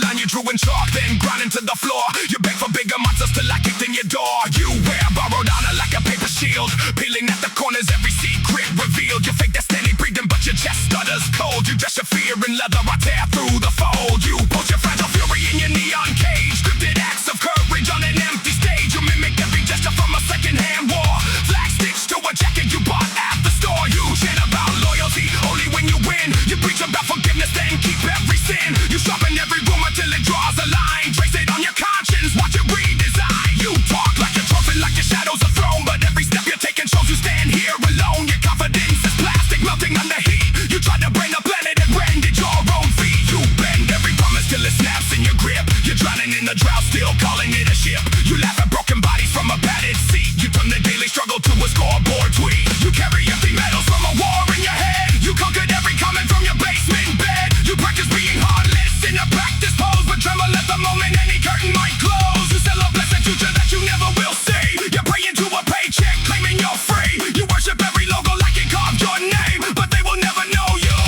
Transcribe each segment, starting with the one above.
line you drew in chalk, then grind into the floor. You beg for bigger monsters till I kicked in your door. You wear borrowed honor like a paper shield, peeling at the corners, every secret revealed. You fake that steady breathing, but your chest stutters cold. You dress your fear in leather, I tear through the fold. You put your fragile fury in your neon cage, scripted acts of courage on an empty stage. You mimic every gesture from a second-hand war, flag stitched to a jacket you bought at the store. You chant about loyalty only when you win. You preach about forgiveness, then keep every sin. You sharpen every rumor till it draws a line, trace it on your conscience, watch it redesign. You talk like you're trophy, like your shadow's a throne, but every step you're taking shows you stand here alone. Your confidence is plastic melting under heat. You tried to bring the planet and branded your own feet. You bend every promise till it snaps in your grip. You're drowning in the drought, still calling it a ship. You laugh at broken bodies from a padded seat. You turn the daily struggle to a scoreboard tweet. You carry empty medals from a war in your head. You conquered every comment from your basement bed. You practice being heartless in a practice pose, but tremble at the moment any curtain might close. You sell a blessed future that you never will see. You're praying to a paycheck, claiming you're free. You worship every logo like it carved your name, but they will never know you.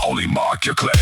Only mark your claim.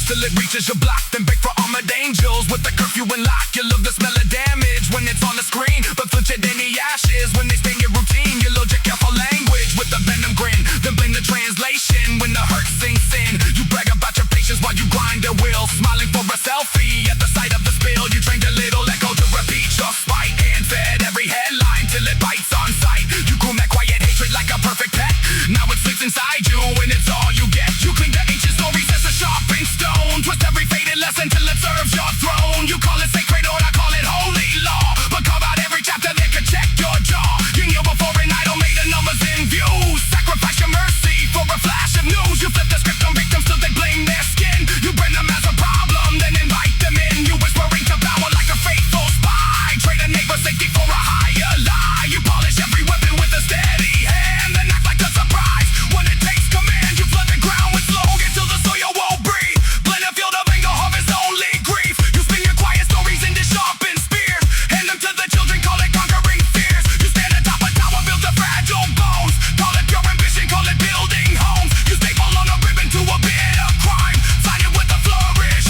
Till it reaches your block, then beg for armored angels with the curfew and lock. You love the smell of damage when it's on the screen, but flinch at any ashes when they stain your routine. You load your careful language with a venom grin, then blame the translation when the hurt sinks in. You brag about your patience while you grind a wheel, smiling for a selfie at the sight of the spill. You trained a little echo to repeat your spite, and fed every headline till it bites on sight. You groom that quiet hatred like a perfect pet. Now it sleeps inside you and it's all you get. You cling to ancient stories as a sharpened stone, twist every faded lesson till it serves your throne. You call it sacred or I call it holy law, but carve out every chapter that could check your jaw. You kneel before an idol made of numbers in view. Sacrifice your mercy for a flash of news. You flip the script on victims till they blame their skin. You bring them as a problem, then invite them in. You whispering to power like a faithful spy. Trade a neighbor safety for a higher lie. You polish every weapon with a steady hand, then act like a surprise when it takes command. You flood the ground with slogan till the soil won't breathe. Blend a field of anger, harvest only grief. You spin your quiet stories into sharpened spears, hand them to the children, call it conquering fears. You stand atop a tower built of fragile bones, call it pure ambition, call it building homes. You staple on a ribbon to a bit of crime, sign it with a flourish,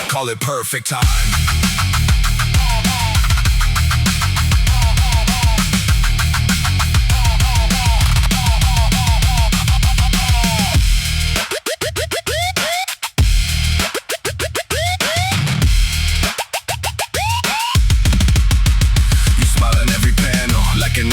call it perfect time.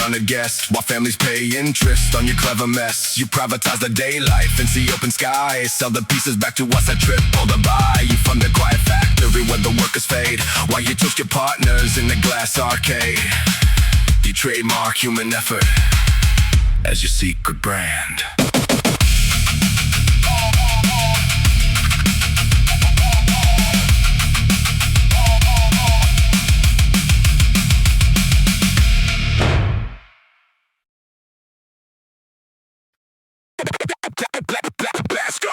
On a guest while families pay interest on your clever mess. You privatize the day life and see open skies, sell the pieces back to us at triple the buy. You fund the quiet factory where the workers fade, while you toast your partners in the glass arcade. You trademark human effort as your secret brand. Let's go!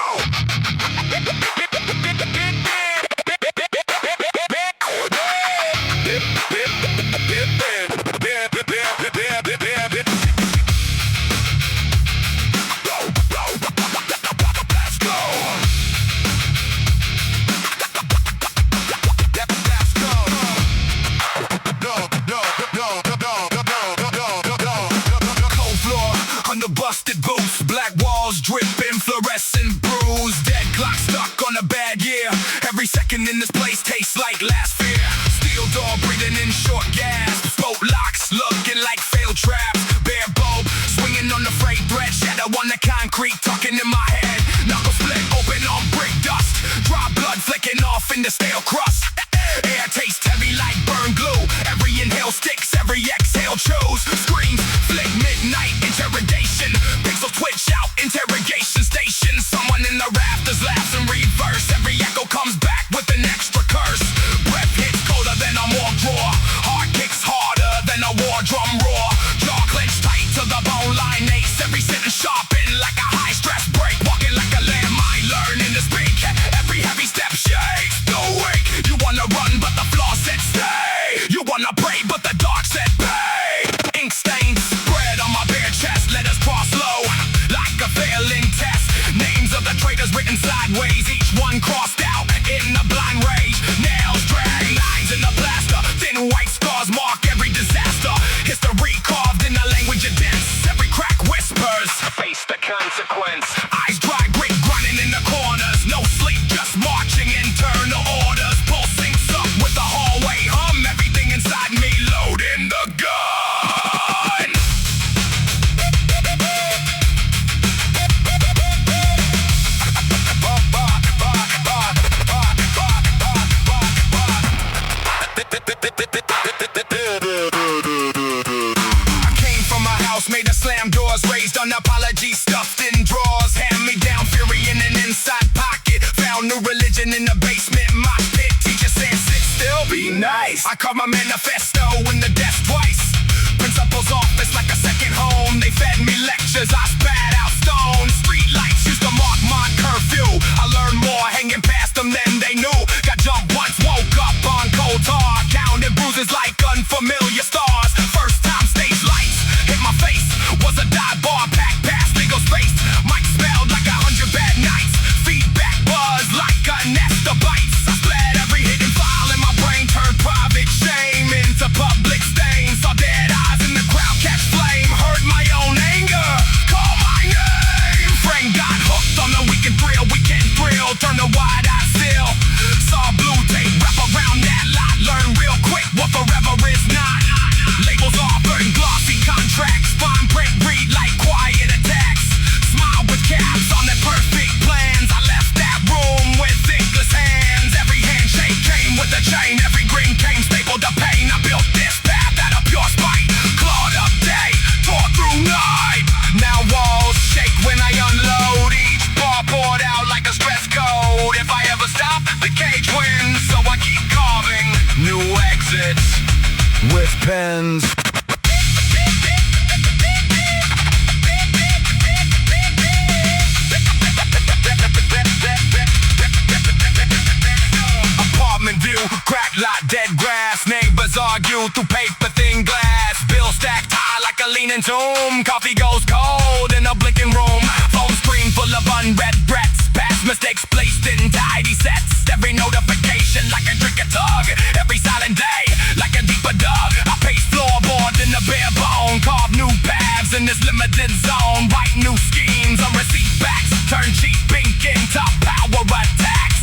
Busted boots, black walls dripping, fluorescent bruise, dead clock stuck on a bad year. Every second in this place tastes like last fear. Steel door breathing in short gasps, boat locks looking like failed traps. Bare bulb swinging on the freight thread, shadow on the concrete talking in my head. Knuckle split open on brick dust, dry blood flicking off in the stale crust. Air tastes heavy like burned glue. Every inhale sticks, every exhale chews. Screams flick midnight interrogation. Pixels twitch out interrogation station. Someone in the rafters laughs in reverse. Every echo comes back with an extra curse. Breath hits colder than a morgue drawer. Heart kicks harder than a war drum roar. Jaw clenched tight to the bone line ace. Every sentence sharpened like a high stress break. session in the basement, my pit. Teacher saying sit still, be nice. I carved my manifesto in the desk twice. Principal's office like a second home. They fed me lectures, I spat out stones. Street lights used to mark my curfew. I learned more hanging past them than they knew. Got jumped once, woke up on cold tar. Counted bruises like unfamiliar stars. First time stage lights hit my face. Was a dive bar packed past legal space. Mic smelled like 100 bad nights. Feedback buzz like a nest of bites. I splat every hidden file in my brain. Turned private shame into public stain. Saw dead eyes in the crowd catch flame. Heard my own anger call my name. Frank got hooked on the weekend thrill. Weekend thrill, turn the wide eye still. Saw blue tape wrap around that lot. Learn real quick what forever is not. Labels offered in glossy contracts. Fine print read like quiet attacks. Smile with caps on their perfect plans. I left that room with thinkless hands. Every handshake came with a chain. Every grin came stapled to pain. I built this path out of pure spite. Clawed up day, tore through night. Now walls shake when I unload. Each bar poured out like a stress code. If I ever stop, the cage wins. So I keep carving new exits with pens. Apartment view, crack lot, dead grass. Neighbors argue through paper thin glass. Bills stacked high like a leaning tomb. Coffee goes cold in a blinking room. Phone screen full of unread threats. Past mistakes placed in tidy sets. Every notification like a drink a tug. Every silent day like a deeper dug. I pace floorboards in the bare bone. Carve new paths in this limited zone. Write new schemes on receipt backs. Turn cheap ink into power attacks.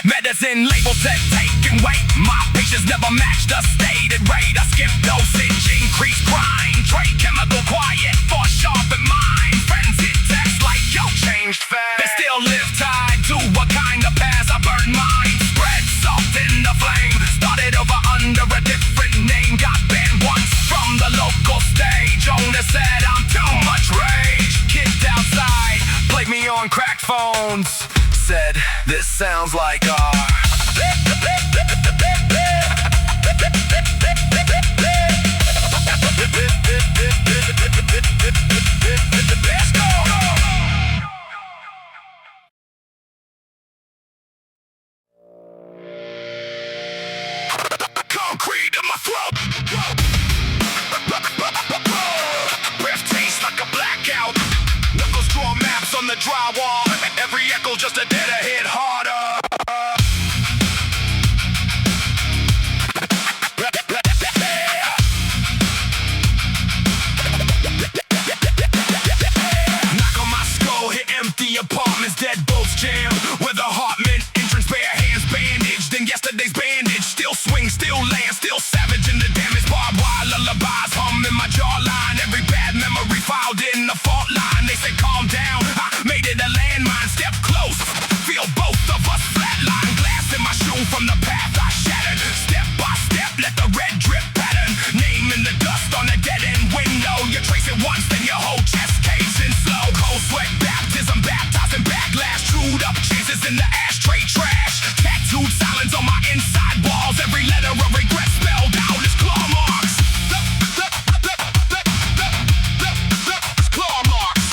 Medicine label set take and wait. My patience never matched the stated rate. I skip dosage, increase grind. Trade chemical quiet for sharpened mind. Friends hit text like yo changed fast. They still live tied to a kind of past. I burn mine, spread salt in the flame. Started over under a different name. Got banned once from the local stage. Owner said I'm too much rage. Kicked outside, played me on crack phones. Said this sounds like our let's go. Concrete in my throat. Breath tastes like a blackout. Knuckles draw maps on the drywall. Every echo just a dead hit harder. Knock on my skull, hit empty apartments, dead bolts jam. With a heart mint, entrance bare hands bandaged. And yesterday's bandage still swing, still land, still savage in the damage. Barbed wire lullabies hum in my jawline. Every bad memory filed in the fault line. They say calm down, I made it a landmine. Step close, feel both of us flatline. Glass in my shoe from the path I shattered. Step by step, let the red drip pattern. Name in the dust on a dead end window. You trace it once, then your whole chest caves in slow. Cold sweat baptism, baptizing backlash. Chewed up chances in the ashtray trash. Tattooed silence on my inside walls. Every letter of regret spelled out as claw marks. Claw marks.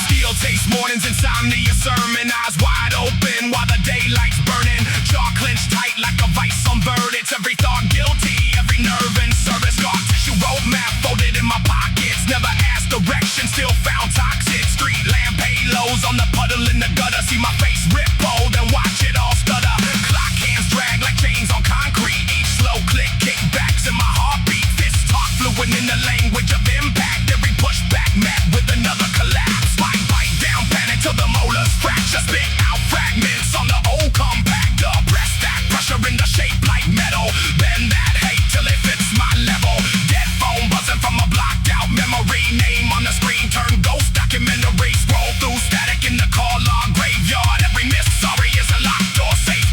Steel taste mornings, insomnia sermon. Eyes wide open while the daylight's burning. Jaw clenched tight like a vice on verdicts. Every thought guilty, every nerve in service. Scar tissue roadmap folded in my pockets. Never asked direction, still found toxic. Street lamp halos on the puddle in the gutter. See my face rip bold and watch it all stutter. Clock hands drag like chains on concrete. Each slow click, kickbacks in my heartbeat. Fist talk fluent in the language of impact. Every pushback met with another collapse. Spine bite down, panic till the molars fracture. Spit out fragments on the old compactor. Press that pressure in the shape like metal. Bend that hate till it fits my level. Dead phone buzzing from a blocked out memory. Name on the screen, turn ghost documentary. Scroll through static in the call log graveyard. Every miss, sorry, is a locked door safe.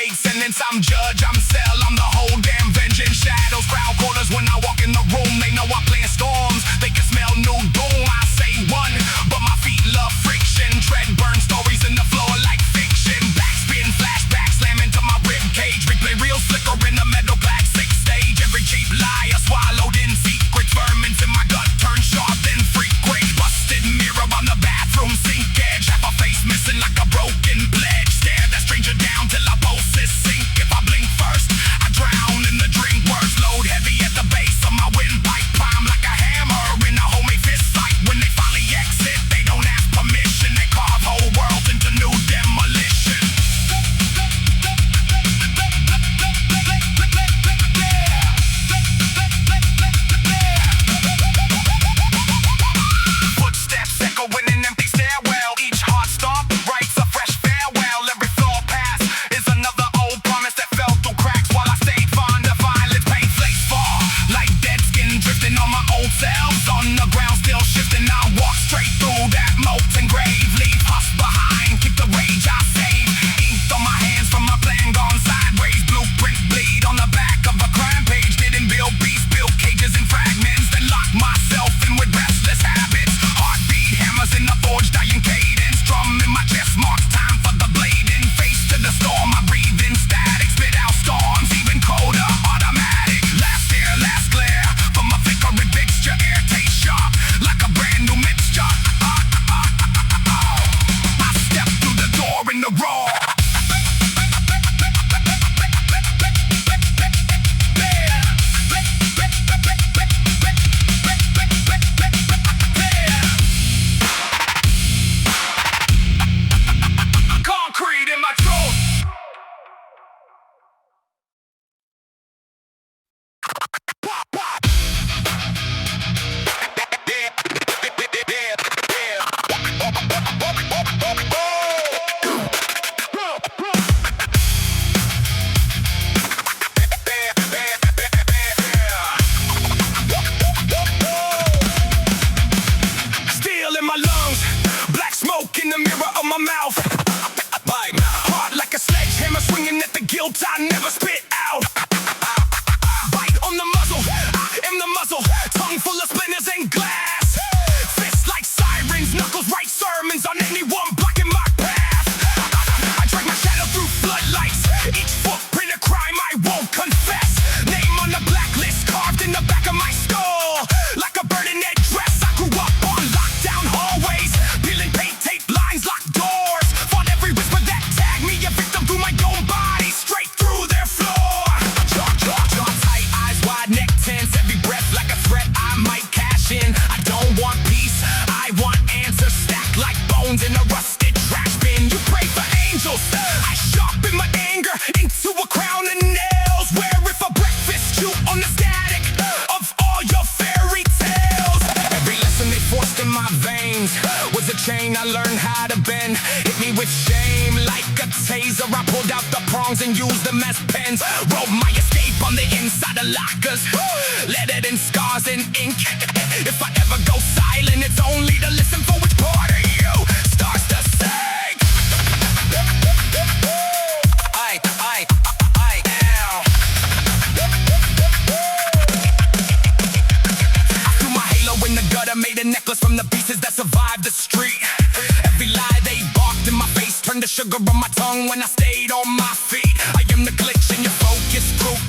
fake sentence. I'm judge, I'm cell, I'm the whole damn vengeance. Shadows, crowd corners when I walk in the room. They know I play in storms, they can smell new doom. I say run, but my feet love friction. Tread burn stories in the floor like fiction. Backspin, flashback, slam into my rib cage. Replay real flicker in the metal black six stage. Every cheap lie I swallowed in secret. Vermins in my gut turn sharp then frequent. Busted mirror on the bathroom sink edge. Half a face missing like a broken pledge. Stare that stranger down till I pulses sink. If I blink first, I drown in the drink. Words load heavy at the base of my windpipe. Prime like a hammer in a homemade fist fight. When they finally exit, they don't ask permission. They carve whole worlds into new demolition. Footsteps echoing an empty stairwell. Each heart stop writes a fresh farewell. Every floor pass is another old promise that fell through cracks while I stayed fond of violence. Pain flakes fall like dead skin drifting on my old selves. On the ground still shifting, I walk straight through that molten grave. Leave husk behind, keep the rage I save. Ink on my hands from a plan gone sideways. Blueprint bleed on the back of a crime page. Didn't build beasts, built cages and fragments. Then lock myself in with restless habits. Heartbeat hammers in the forge, dying cadence. Drum in my chest marks time for the blading. Face to the storm, I breathe in static. Spit out storms, even colder, automatic. Last air, last glare from a flickering fixture. Air taste sharp like a brand new mixture. I step through the door in the raw. Concrete in my throat. Steel in my lungs, black smoke in the mirror of my mouth. Heart like a sledgehammer swinging at the guilt I never spit out. Bite on the muzzle, I am the muzzle. Tongue full of splinters and glass. Fists like sirens, knuckles write sermons on anyone blocking my path. I drag my shadow through floodlights. Each footprint a crime I won't confess. Name on the blacklist carved in the back of my skull. Like a burning red dress, I grew up on lockdown hallways. Peeling paint tape lines, locked doors. Fought every whisper that tagged me a victim through my own body. Straight through their floor. Jaw tight, eyes wide, neck tense. Every breath like a threat I might cash in. I don't want peace, I want answers. Stacked like bones in a rusted trash bin. You pray for angels, I sharpen my anger into a crown of nails. Where if a breakfast chew on the static of all your fairy tales. Every lesson they forced in my veins was a chain I learned how to bend. Hit me with shame like a taser. I pulled out the prongs and used them as pens. Wrote my escape on the inside of lockers. Lettered in scars and ink. If I ever go silent, it's only to listen for which part of you starts to sing. I am. I threw my halo in the gutter, made a necklace from the pieces that survived the street. Every lie they barked in my face turned to sugar on my tongue when I stayed on my feet. I am the glitch in your focus group.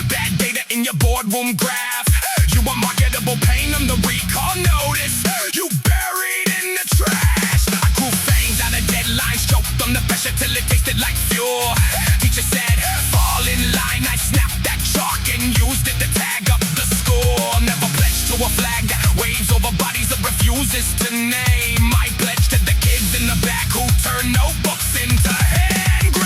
Bad data in your boardroom graph. You are marketable pain on the recall notice. You buried in the trash. I grew fangs out of deadlines, choked on the pressure till it tasted like fuel. Teacher said, fall in line. I snapped that chalk and used it to tag up the score. Never pledged to a flag that waves over bodies of refuses to name. I pledged to the kids in the back who turn notebooks into hand grenades.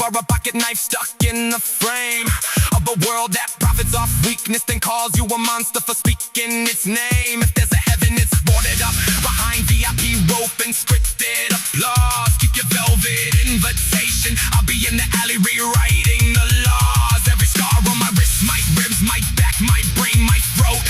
or a pocket knife stuck in the frame of a world that profits off weakness, then calls you a monster for speaking its name. If there's a heaven, it's boarded up behind VIP rope and scripted applause. Keep your velvet invitation, I'll be in the alley rewriting the laws. Every scar on my wrist, my ribs, my back, my brain, my throat.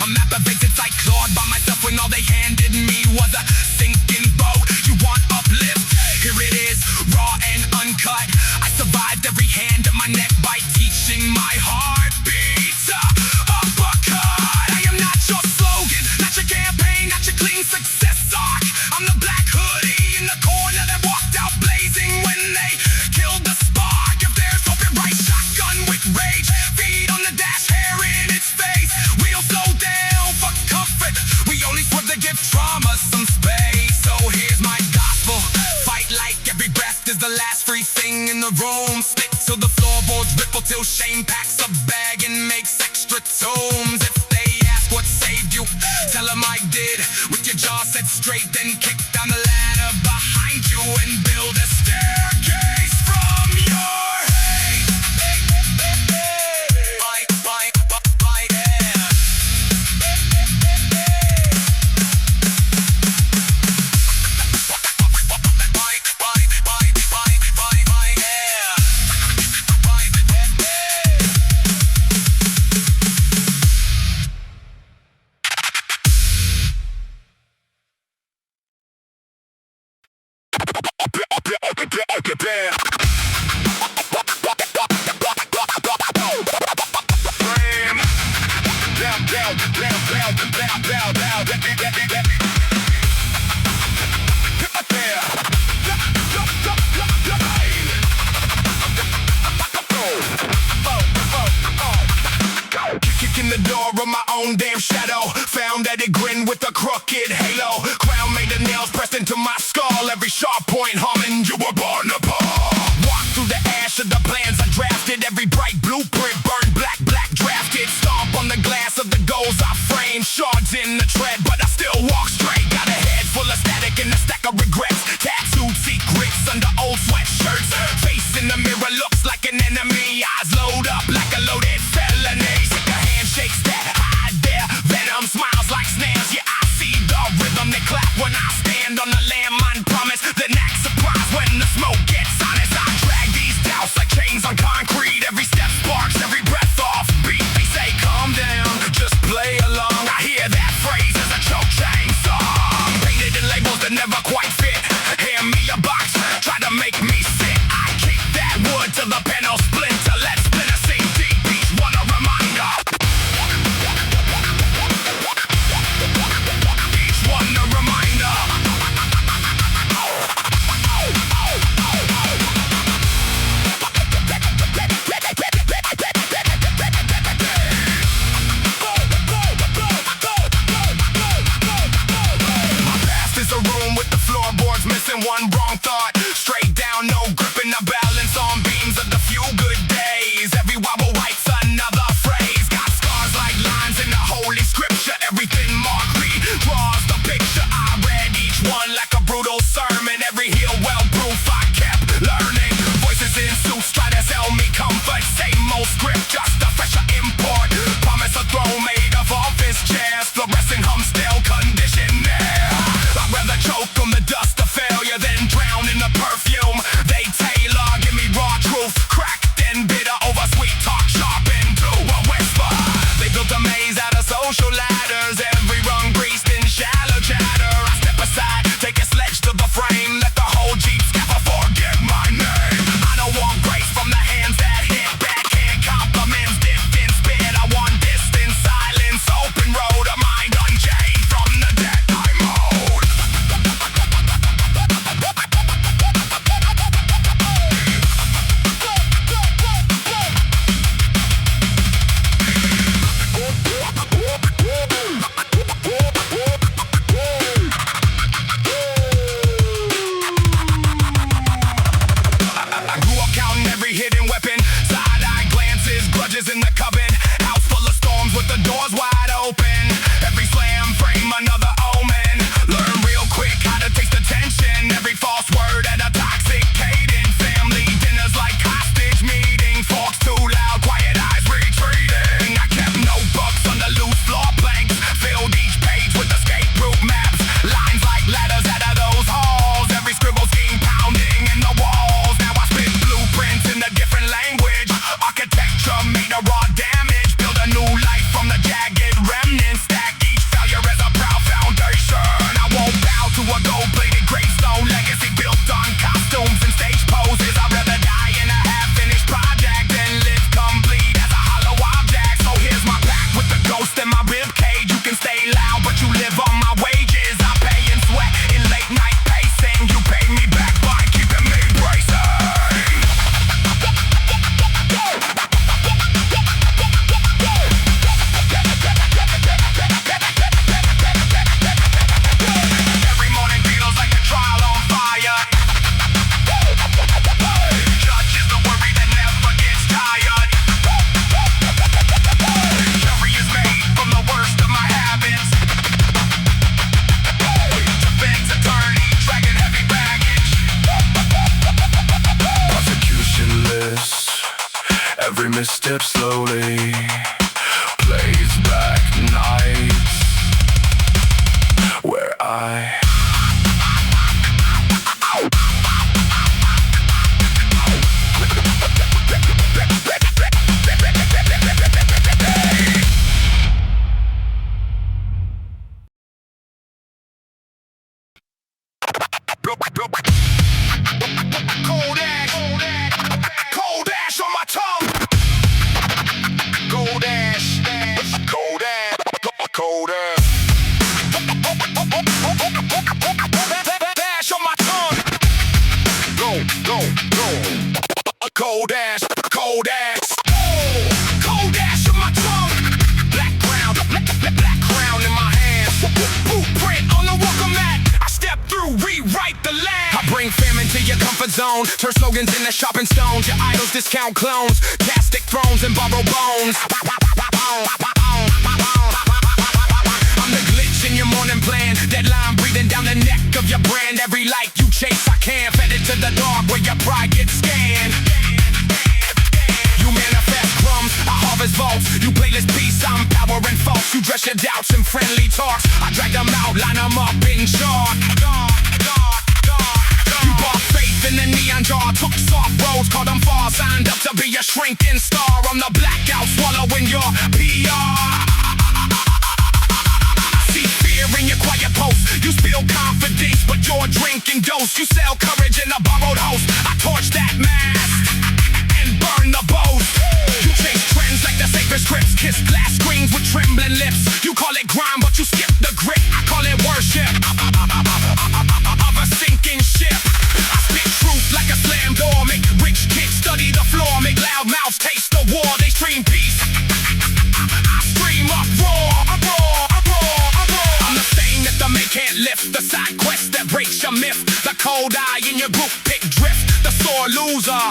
A map of exits I clawed by myself when all they handed me was a sinking boat. You want uplift? Here it is, raw and uncut. I survived every hand of my neck by teaching my heartbeat to uppercut. I am not your slogan, not your campaign, not your clean success arc. I'm the black hoodie in the corner that walked out blazing when they killed the spark. If there's hope, it right, shotgun with rage, feet on the dash, hair in its face. We'll slow down for comfort, we only swerve to give trauma some space. So here's my gospel, fight like every breath is the last free thing in the room. Stick till the floorboards ripple, till shame packs a bag and makes extra tombs. If they ask what saved you, tell them I did. With your jaw set straight, then kick down the ladder behind you and build a staircase from your hate. Kicking the door of my own damn shadow, found that it grinned with a crooked halo. Crown made of nails pressed into my skull, every sharp point humming, you were born to fall. Walk through the ash of the plans I drafted, every bright blueprint burned black, black drafted. Stomp on the glass of the goals I framed, shards in the tread, but I still walk straight. Got a head full of static and a stack of regrets, tattooed secrets under old sweatshirts. Face in the mirror looks like an enemy, eyes load up like a loaded felony. Sick of handshakes that hide their venom, smiles like snails. Yeah, I see the rhythm, they clap when I stand on the landmine promise. Then act surprised when the smoke gets honest. I drag these doubts like chains on concrete, every step sparks, every breath off beat. They say calm down, just play along. I hear that phrase as a choke chain song, painted in labels that never quite fit. Hand me a box, try to make me sit. I kick that wood till the panel splinter. Let's split a scene deep, each one a reminder. Each one a reminder. My past is a room with the floorboards missing one wrong thought. Straight down, no grip in the balance on beams of the few good days. Every wobble wipes another phrase. Got scars like lines in the holy scripture. Everything marked me draws the picture. I read each one like a brutal sermon. Every heel well proof, I kept learning. Voices in suits try to sell me comfort. Same old script, just a fresher import. Promise a throne made of office chairs. Fluorescent hum still conditioned there. I'd rather choke on the dust of failure than drown in the perfume they tailor. Give me raw truth, cracked and bitter over sweet talk, sharpened to a whisper. They built a maze out of social ladders, every rung greased in shallow chatter. I step aside, take step slowly, plays back nights where I cold ash on my tongue. Cold ash, cold ash, cold ash. Ash on my tongue. Go. Cold ash, cold ash. Cold ash on my tongue. Black crown in my hands. Blueprint on the welcome mat. I step through, rewrite the land. I bring famine to your comfort zone. Turn slogans into sharpened stones. Your idols discount clones. Plastic thrones and borrow bones. I'm the glitch in your morning plan. Deadline breathing down the neck of your brand. Every light you chase, I can. Fed it to the dark where your pride gets scanned. You manifest crumbs, I harvest vaults. You playlist peace, I'm power and false. You dress your doubts in friendly talks. I drag them out, line them up in chalk. You bought faith in the neon jar. Took soft roads, called them far. Signed up to be a shrinking star. I'm the blackout swallowing your PR. See fear in your quiet post. You spill confidence, but you're drinking dose. You sell courage in a borrowed host. I torch that mask and burn the boast. You chase trends like the sacred scripts. Kiss glass screens with trembling lips. You call it grind, but you skip the grit. I call it worship of a sinking ship. I spit truth like a slam door. Make rich kids study the floor. Make loud mouths taste the war. They stream peace. I stream uproar. I'm the stain that the man can't lift. The side quest that breaks your myth. The cold eye in your group pick drift. The sore loser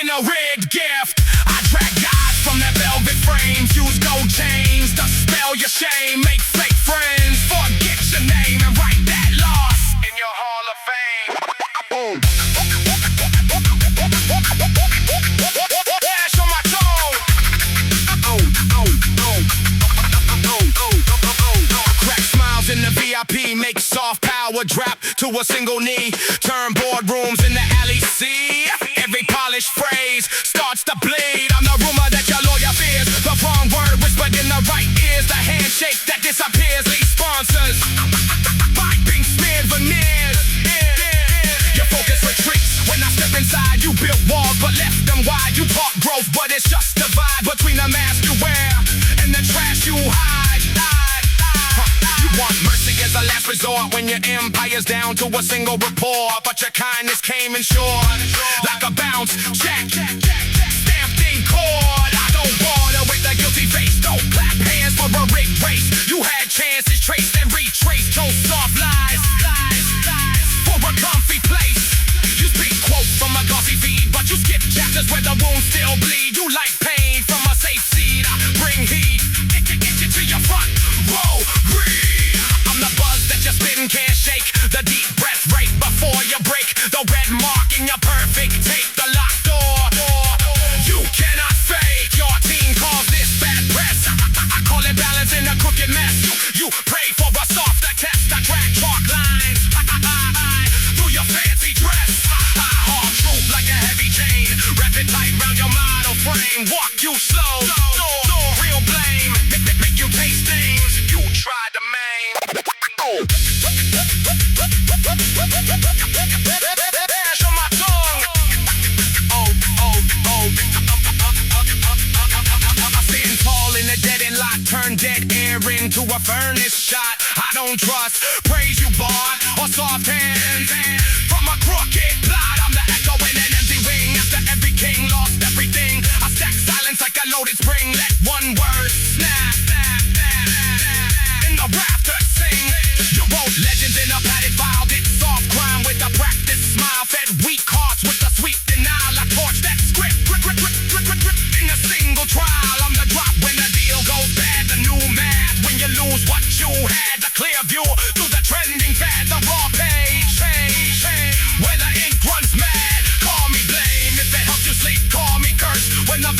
in a rigged gift. I drag guys from their velvet frames. Use gold chains to spell your shame. Make fake friends. Forget your name and write that loss in your hall of fame. Ash on my tongue. Crack smiles in the VIP. Make soft power drop to a single knee. Turn boardrooms in the alley. See every polished phrase starts to bleed. I'm the rumor that your lawyer fears. The wrong word whispered in the right ears. The handshake that disappears. Lead sponsors being smeared veneers. Your focus retreats when I step inside. You built walls but left them wide. You talk growth but it's just the vibe between the mask you wear and the trash you hide. You want mercy as a last resort when your empire's down to a single report, but your kindness came in short like a bounce check stamped in cord. I don't bother with the guilty face. Don't clap hands for a rigged race. You had chances traced and retraced. Told soft lies for a comfy place. You speak quotes from a glossy feed, but you skip chapters where the wounds still bleed. You like pain from a safe seed. I bring heat. Get you to your front row. Breathe. I'm the buzz that your spin can't shake. The deep breath right before you break. The red mark in your perfect take. The locked door. You cannot fake. Your team calls this bad press. I call it balance in a crooked mess. You pray for a softer test. I drag chalk lines through your fancy dress. I hard truth like a heavy chain. Wrap it tight round your model frame. Walk you slow. No real blame. Make you taste things you tried to maim. Ash on my tongue. I'm sitting tall in the dead end lot. Turn dead air into a furnace shot. I don't trust praise you bought or soft hands. From a crooked plot, I'm the echo in an empty wing. After every king lost everything, I stack silence like a loaded spring. Let one word snap in the rafters sing. You wrote legends in a padded file. Did soft crime with a practice smile. Fed weak hearts with a sweet denial. I torch that script in a single trial. I'm the drop when the deal goes bad. The new math when you lose what you had. The clear view through the trending fad. The raw page where the ink runs mad. Call me blame if it helps you sleep. Call me curse when the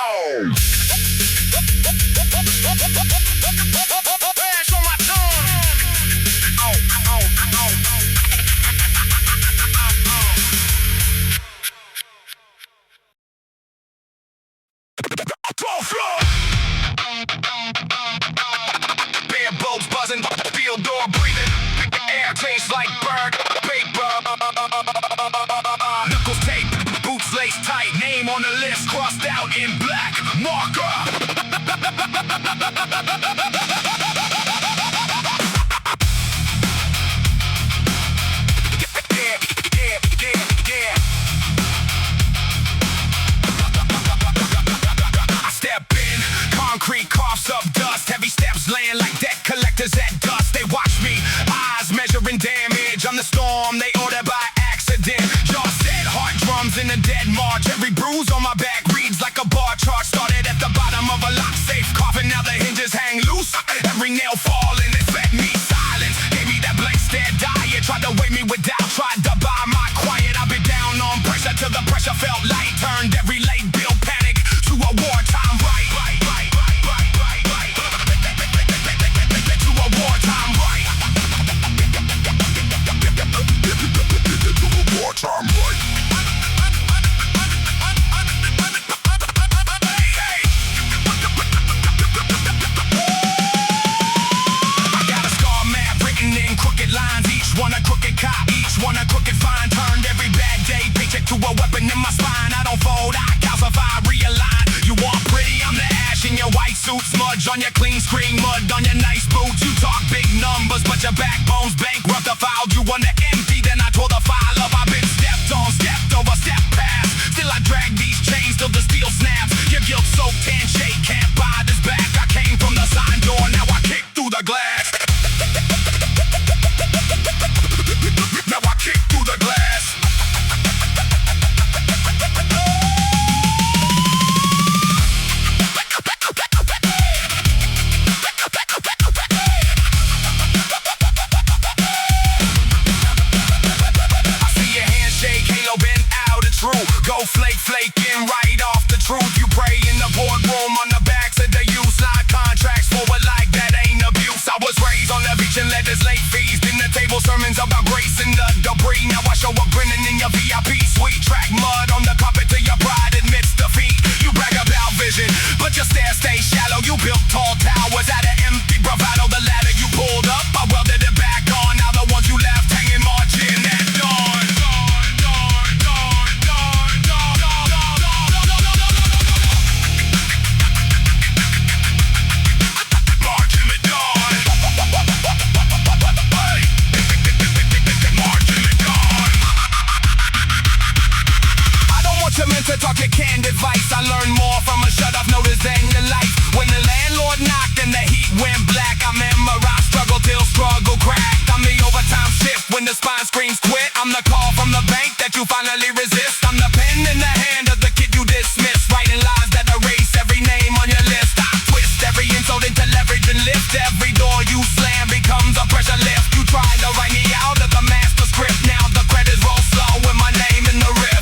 Hands on my tongue. Bare bolts buzzing, field door breathing. Air tastes like burnt paper. Knuckles tape, boots laced tight. Name on the list crossed out in black marker. Concrete coughs up dust, heavy steps laying like debt collectors at dust. They watch me, eyes measuring damage. I'm the storm they order by accident. Jaw set, heart drums in a dead march. Every bruise on my back reads like a bar chart. Started at the bottom of a lock safe coffin, now the hinges hang loose. Every nail falling, it fed me silence. Gave me that blank stare diet. Tried to weigh me with doubt, tried to buy my quiet. I've been down on pressure till the pressure felt light. Turned every late bill panic to a wartime right. One a crooked cop, each one a crooked fine. Turned every bad day paycheck to a weapon in my spine. I don't fold, I calcify, realign. You want pretty, I'm the ash in your white suit. Smudge on your clean screen, mud on your nice boots. You talk big numbers, but your backbone's bankrupt. I filed you on the empty, then I tore the file up. I've been stepped on, stepped over, stepped past. Still I drag these chains till the steel snaps. Your guilt-soaked handshake can't buy this back. I came from the sign door, now I kick through the glass. Now I kick through the glass. I see your handshake, halo bent out, it's true. Go flaking right off the truth. You pray in the boardroom on the backs of the youth. Slide contracts forward like that ain't abuse. I was raised on eviction letters, late fees. Dinner table sermons about grace and the debris. Now I show up grinning in your VIP suite. Track mud on the carpet till your pride admits defeat. You brag about vision, but your stairs stay shallow. You built tall towers out of empty bravado. The ladder you pulled up, I welded it back on. Now the ones you left hanging marching at dawn. To talk your canned advice, I learned more from a shut-off notice than your life. When the landlord knocked and the heat went black, I memorized struggle till struggle cracked. I'm the overtime shift when the spine screams quit. I'm the call from the bank that you finally resist. I'm the pen in the hand of the kid you dismiss, writing lies that erase every name on your list. I twist every insult into leverage and lift. Every door you slam becomes a pressure lift. You tried to write me out of the master script. Now the credits roll slow with my name in the riff.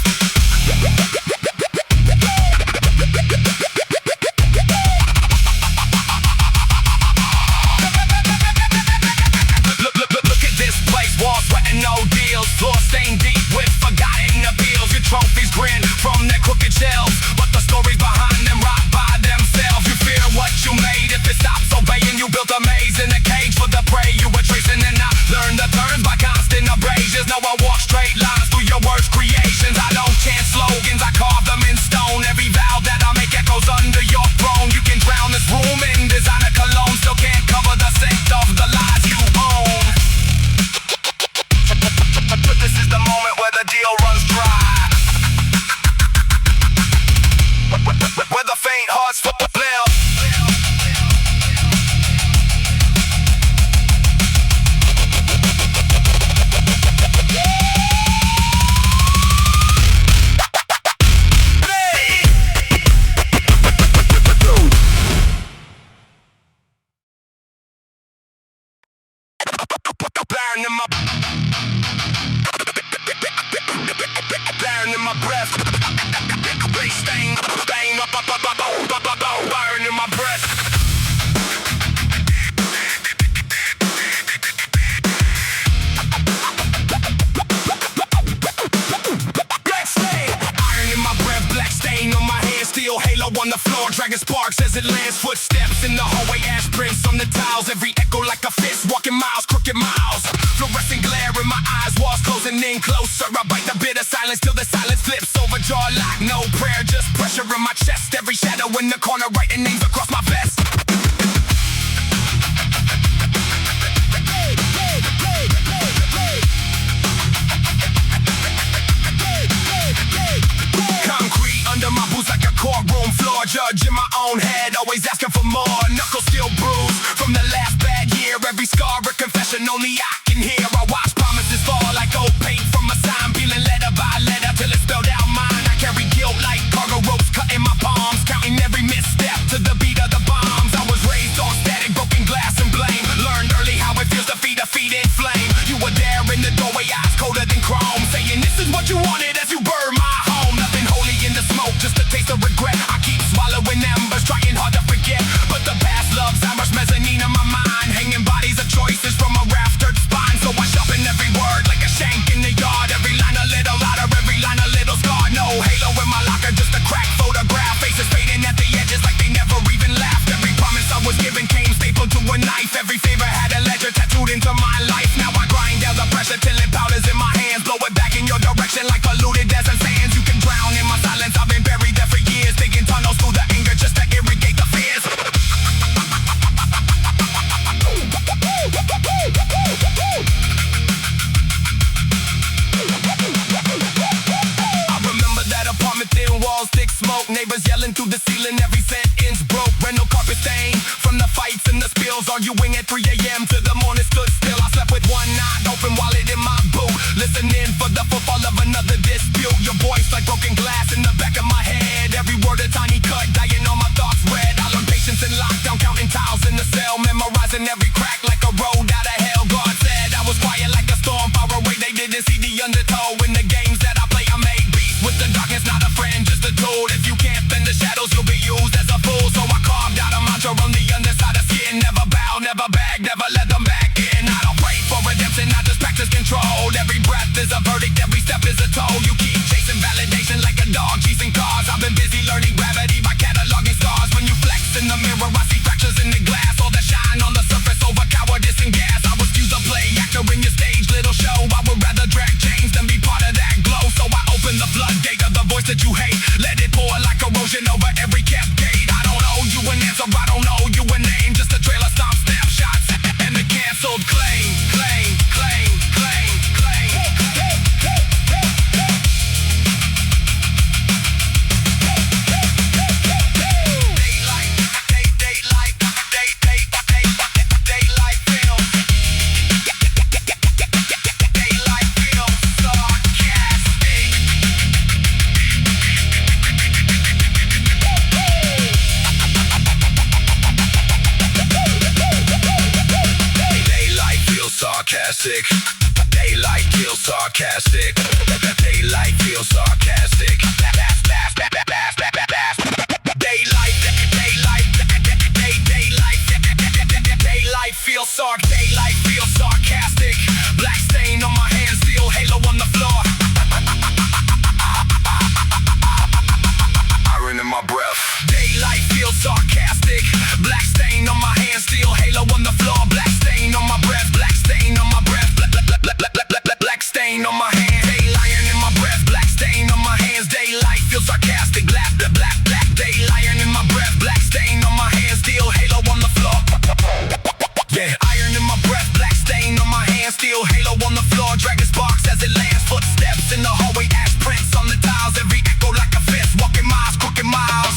Floor stained deep with forgotten appeals. Your trophies grin from their crooked shelves, but the stories behind them rot by themselves. You fear what you made if it stops obeying. You built a maze in a cage for the prey you were tracing, and I learned the turns by constant abrasions. Now I walk straight lines through your worst creations. I don't chant slogans, I carve them in stone. Every vow that I make echoes under your throne. You can drown this room in designer cologne, still can't cover the scent of the lies you own. This is the moment where the deal runs dry, where the faint hearts fall. Burning my breath, they stain up. on the floor, dragging sparks as it lands. Footsteps in the hallway, ash prints on the tiles. Every echo like a fist, walking miles, crooked miles. Fluorescent glare in my eyes, walls closing in closer. I bite the bit of silence till the silence flips over. Jaw lock, no prayer, just pressure in my chest. Every shadow in the corner, writing names across my vest. Concrete under my boots like a courtroom floor. Judge in my own head, always asking for more. Knuckles still bruised from the last bad year. Every scar a confession only I can hear. I watch promises fall like old paint from a sign. Peeling letter by letter till it's spelled out mine. I carry guilt like cargo ropes cutting my palms. Counting every misstep to the beat of the bombs. I was raised on static, broken glass and blame. Learned early how it feels to feed a feet in flame. You were there in the doorway, eyes colder than chrome. Saying this is what you wanted as you burn my home. Nothing holy in the smoke, just a taste of regret. I keep swallowing embers, trying hard to forget. But the past loves ambush mezzanine in my mind. Hanging bodies of choices from a raftered spine. So I sharpen every word like a shank in the yard. Every line a little louder, every line a little scarred. No halo in my locker, just a cracked photograph. Faces fading at the edges like they never even laughed. Every promise I was given came stapled to a knife. Every favor had a ledger tattooed into my life. Now I grind down the pressure till it powders in my hands. Blow it back in your direction like polluted desert sands. You can drown in my silence, I've been buried there for years. Digging tunnels through the anger just to irrigate the fears. I remember that apartment, thin walls, thick smoke. Neighbors yelling through the ceiling, every sentence broke. Rental carpet stain from the fights and the spills. Arguing at 3 a.m. till the morning stood still. I slept with one eye open, wallet in my boot. Listening for the footfall of another dispute. Your voice like broken glass in the back of my head. Every word a tiny cut, dying on my thoughts red. I learned patience in lockdown, counting tiles in the cell. Memorizing every crack like a road out of hell. God said I was quiet like a storm far away. They didn't see the undertow in the games that I play. I made peace with the darkness, not a friend, just a tool. If you can't bend the shadows, you'll be used as a fool. So I carved out a mantra on the underside of skin. Never bow, never beg, never let them back in. I don't pray for redemption, I just practice control. Every breath is a verdict, every step is a toll. You keep chasing validation like a dog chasing cars. I've been busy learning gravity by cataloging stars. When you flex in the mirror, I see fractures in the glass. All the shine on the surface over cowardice and gas. I refuse to play actor in your stage little show. I would rather drag chains than be part of that glow. So I open the floodgate of the voice that you hate. Let it pour like erosion over every cap gate. I don't owe you an answer, I don't owe you a name. Just a trailer stomp snapshots and the canceled claim. Sarcastic. Daylight feels sarcastic. Daylight feels sarcastic. Daylight feels sarcastic. Black stain on my hands, steel halo on the floor. Iron in my breath. Daylight feels sarcastic. Black stain on my hands, steel halo on the floor. Black stain on my breath. Black stain on my breath. Black stain on my hands. Daylight in my breath. Black stain on my hands. Daylight feels sarcastic. Black daylight in my breath. Black stain on my hands. Steel halo on the floor. Yeah, iron in my breath. Black stain on my hands. Steel halo on the floor. Dragon sparks as it lands. Footsteps in the hallway. Ash prints on the tiles. Every echo like a fist. Walking miles, crooked miles.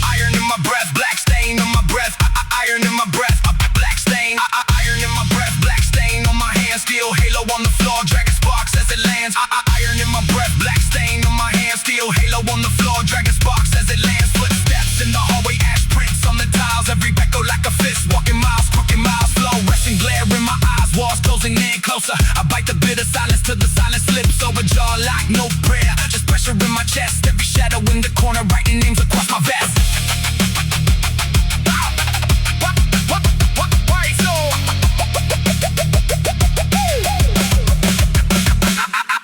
Iron in my breath. Black stain on my breath. Iron in my breath. Black stain. Iron in my breath. Black stain on my hands. Steel halo on the floor. Dragon sparks as it lands. Iron in my breath. Black stain on my hands. Steel halo on the floor. Dragon sparks as it lands. Footsteps in the hallway. Ash prints on the tiles. Every echo like a fist. Walking miles, crooked miles. Fluorescent glare in my eyes. Walls closing in closer. I bite the bit of silence till the silence slips over. Jaw lock, no prayer. Just pressure in my chest. Every shadow in the corner. Writing names across my vest.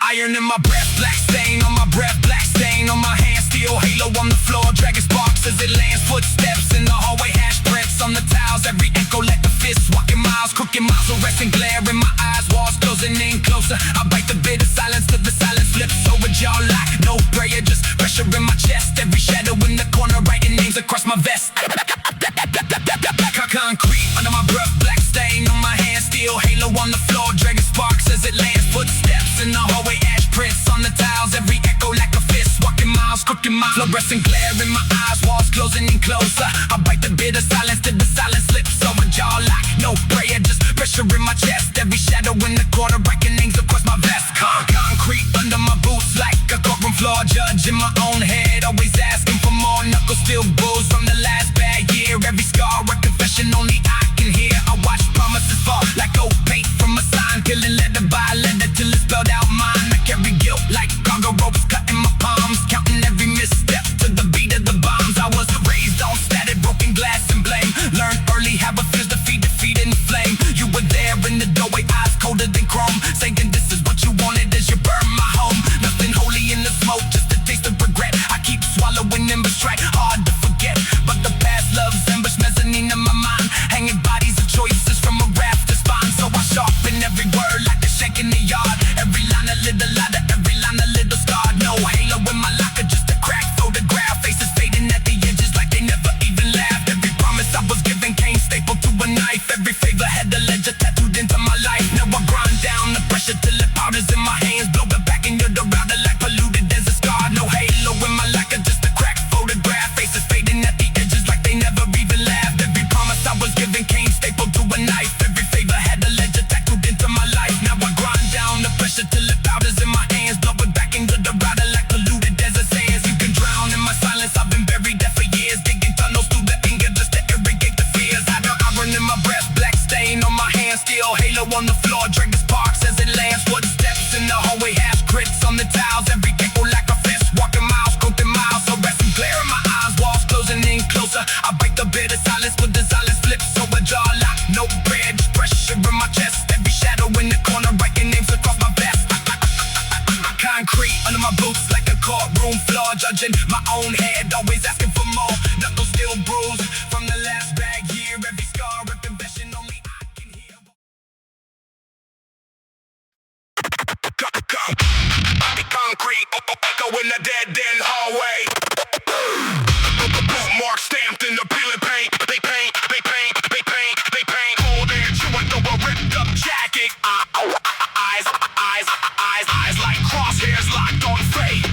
Iron in my breath, black stain on my breath, black stain on my hands, steel halo on the floor, dragon sparks as it lands. Footsteps in the hallway, hash prints on the tiles. Every echo like the fist, walking miles, crooked miles, arresting glare in my eyes. Walls closing in closer. I bite the bit of silence till the silence flips over jaw lock. No prayer, just pressure in my chest. Every shadow in the corner, writing names across my vest. Concrete under my breath, black stain on my hand, steel halo on the floor, dragging sparks as it lands. Footsteps in the hallway, ash prints on the tiles. Every echo like a fist, walking miles, crooked miles, fluorescent glare in my eyes. Walls closing in closer. I bite the bit of silence till the silence slips over jaw lock. No prayer, just pressure in my chest. Every shadow in the corner, writing names across my vest. Concrete under my boots like a courtroom floor, judge in my own head, always asking for more. Knuckles still bruised from the last bad year. Every scar a confession only I can hear. I watch promises fall like old paint from a sign, killing letter by letter till it's spelled out mine. I carry guilt like cargo ropes cutting my palms, counting every misstep to the beat of the bombs. I was raised on static, broken glass and blame. Learned early how it feels to feed defeat in flame. You were there in the doorway, eyes colder than chrome, saying this is what you wanted as you burn my home. Nothing holy in the smoke, just a taste of regret. I keep swallowing embers, try hard to forget, but the past loves ambush mezzanine in my mind, hanging bodies of choices from a raft to spine. So I sharpen every word like a shank in the yard. Every line a little lighter, every line a little scarred. No halo in my locker, just a cracked photograph. Faces fading at the edges like they never even laughed. Every promise I was given came stapled to a knife. Every favor had a ledger tattooed into my life. Now I grind down the pressure till it powders in my hands. Blow it back in your Dorado like polluted as a scar. No halo in my locker, just a cracked photograph. Faces fading at the edges like they never even laughed. Every promise I was given came stapled to a knife. Every favor had a ledger tattooed into my life. Now I grind down the pressure till it powders in my hands. Blow it back into the rider like polluted desert sands. You can drown in my silence, I've been buried there for years, digging tunnels through the anger just to irrigate the fears. I got iron in my breath, black stain on my hands, steel halo on the floor, dragging sparks as it lands. Footsteps in the hallway, hash prints on the tiles. Every echo like a fist, walking miles, crooked miles, arresting glare in my eyes. Walls closing in closer. I bite the bit of silence, but the silence flips over jaw lock. No prayer, just pressure in my chest. Every shadow in the corner, writing names across my vest. Concrete under my boots like a courtroom floor, judging my own head, always asking for more. Knuckles still bruised from the last bad year. Every scar a confession only I can hear. Concrete, echo in the dead-end hallway. Bookmark stamped in the peeling paint. They paint, they paint, they paint, they paint. Holding chewing through a ripped-up jacket. Eyes like crosshairs locked on fate.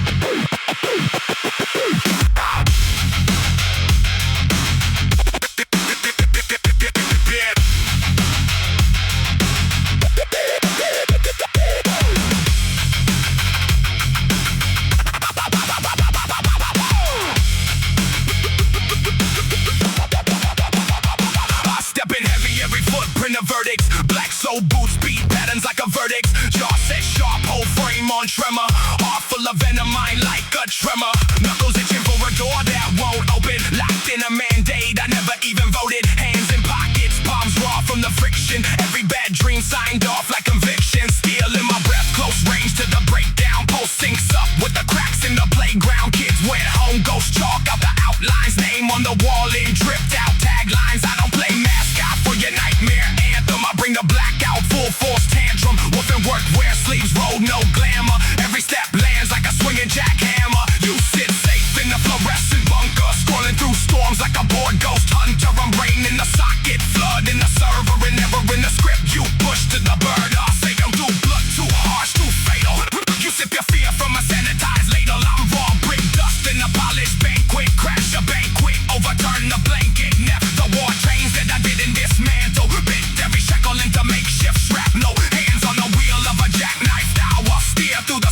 Verdicts, black soul boots, beat patterns like a verdict. Jaw set sharp, whole frame on tremor. Heart full of venom, mind like a tremor. Knuckles itching for a door that won't open. Locked in a mandate, I never even voted. Hands in pockets, palms raw from the friction. Every bad dream signed off like conviction. Steel in my breath, close range to the breakdown. Pulse syncs up with the cracks in the playground. Kids went home, ghost chalk out the outlines. Name on the wall in dripped out taglines. I don't play mascot for your nightmare anthem. I bring the blackout, full force tantrum. Wolfing workwear, sleeves roll, no glamour. Every step lands like a swinging jackhammer. You sit safe in the fluorescent bunker, scrolling through storms like a bored ghost hunter. I'm brain in the socket, flood in the server, and never in the script. You push to the bird, I say I'm too blood, too harsh, too fatal. You sip your fear from a sanitized ladle. I'm raw, brick dust in a polished banquet. Crash a banquet, overturn the blanket. Never the war trains that I didn't dismantle. Bit every shackle into makeshift shrapnel. Hands on the wheel of a jackknife tower. Steer through the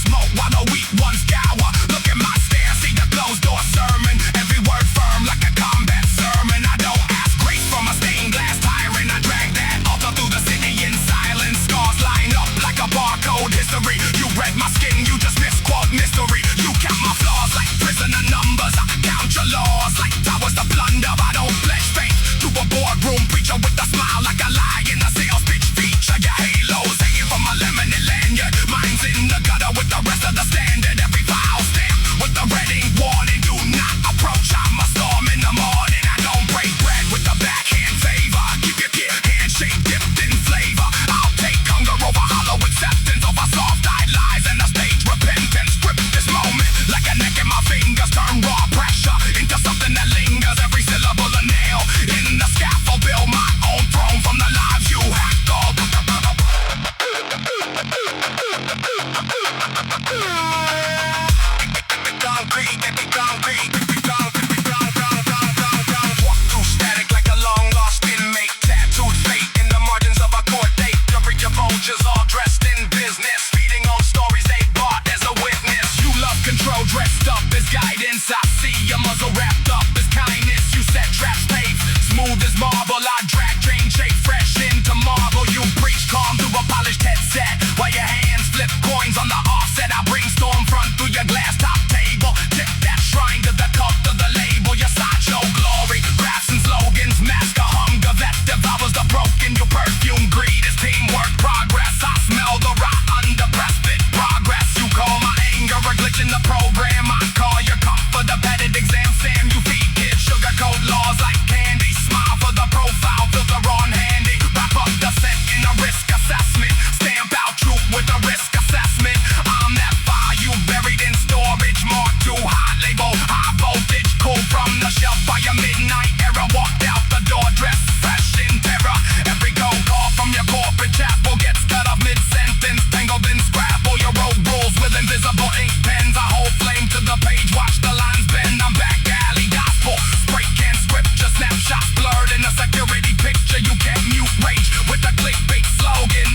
patrol dressed up as guidance. I see your muzzle wrapped up as kindness. You set traps paved, smooth as marble. I drag, chain, shape, fresh into marble. You preach calm to a polished headset, while your hands flip coins on the offset. I brainstorm front through your glass top table. Tip that shrine to the cult of the label. Your sideshow glory, graphs and slogans. Mask a hunger that devours the broken. You perfume greed is teamwork progress. I smell the rot under breath spit progress. You call my anger a glitch in the program. I call your cup for the padded exam. Sam, you feed kids sugarcoat laws like candy. Smile for the profile, filter on handy. Wrap up the scent in a risk assessment. Stamp out truth with a risk assessment. I'm that fire you buried in storage. Mark too hot, label high voltage. Cool from the shelf by your midnight era. Walked out the door dressed fresh in terror. Every cold call from your corporate chapel gets cut off mid-sentence. Tangled in scrabble, your road rules with invisible ink pens. I hold flame to the page, watch the lines bend. I'm back alley gospel, spray can scripture. Snapshots blurred in a security picture. You can't mute rage with the clickbait slogan.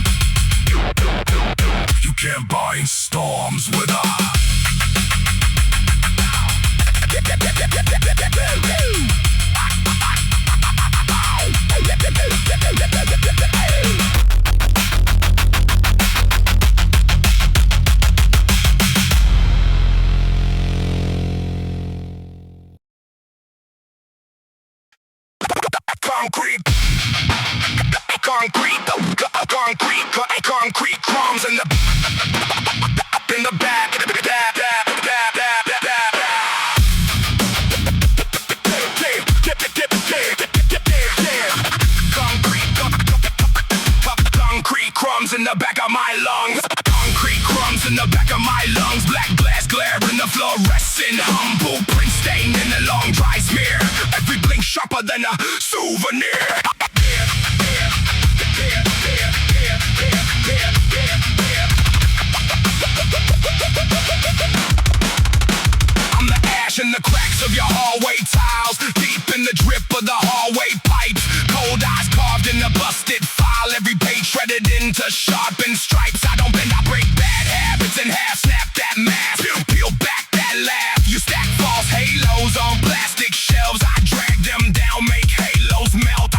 You can't buy storms with us. Concrete crumbs in the back. Concrete crumbs in the back of my lungs. Concrete crumbs in the back of my lungs. Black glass glare in the fluorescent. Humble print stain in a long dry smear. Every blink sharper than a souvenir. I'm the ash in the cracks of your hallway tiles. Deep in the drip of the hallway pipes. Cold eyes carved in the busted file. Every page shredded into sharpened stripes. I don't bend, I break bad habits in half. Snap that mask, peel back that laugh. You stack false halos on plastic shelves. I drag them down, make halos melt.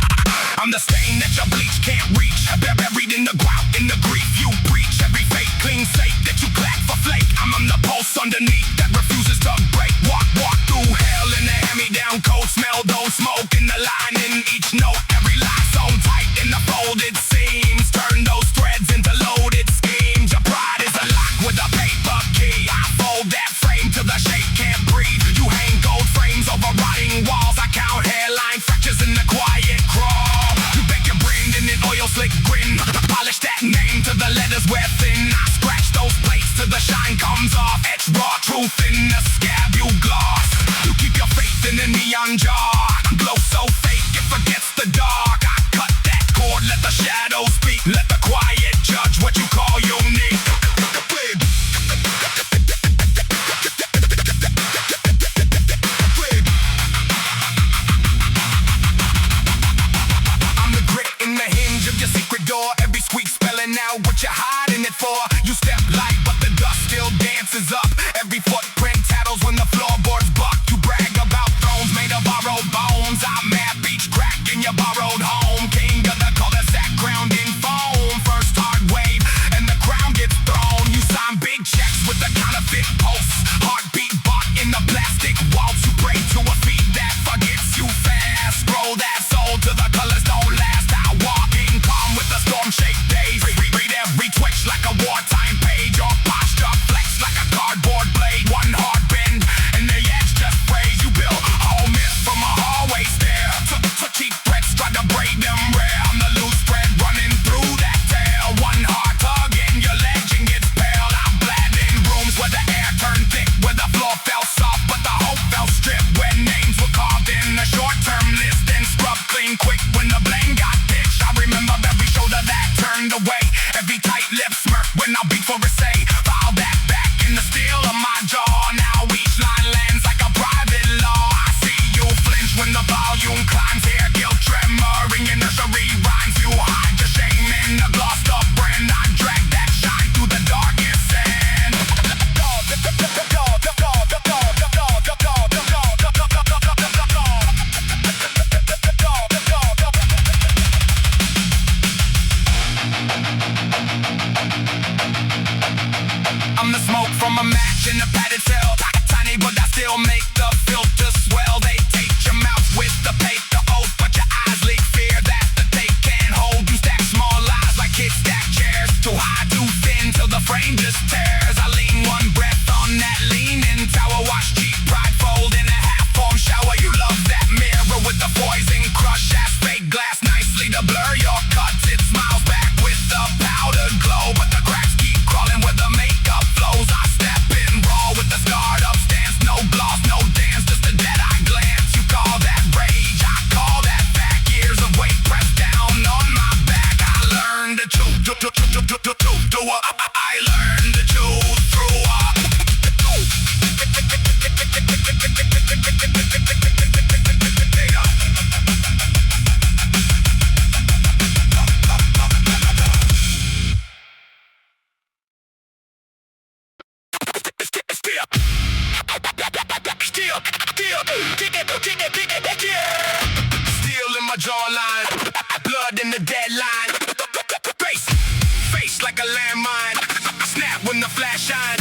I'm the stain that your bleach can't reach. Buried in the grout, in the grief you preach. Every fake clean slate that you clack for flake. I'm the pulse underneath that refuses to break. Walk through hell in a hand-me-down coat. Smell those smoke in the line in each note. Every line sewn tight in the folded seams. Turn those threads into loaded still make the filter swell. They tape your mouth with the paper oath, but your eyes leak fear that the tape can't hold. You stack small lies like kids stack chairs, too high, too thin, till the frame just tears. I lean one breath on that leaning tower, watch cheap pride fold in a half-form shower. You love that mirror with the poison crush, ass fake glass nicely to blur your cuts. It smiles back with the powdered glow, but the cracks keep crawling where the makeup flows. I step in raw with the scarred up stance, no gloss, no dance, just a dead-eye glance. You call that rage, I call that back. Years of weight pressed down on my back. I learned to chew, I learned to chew through up. Steel in my jawline, blood in the deadline. Face like a landmine, snap when the flash shine.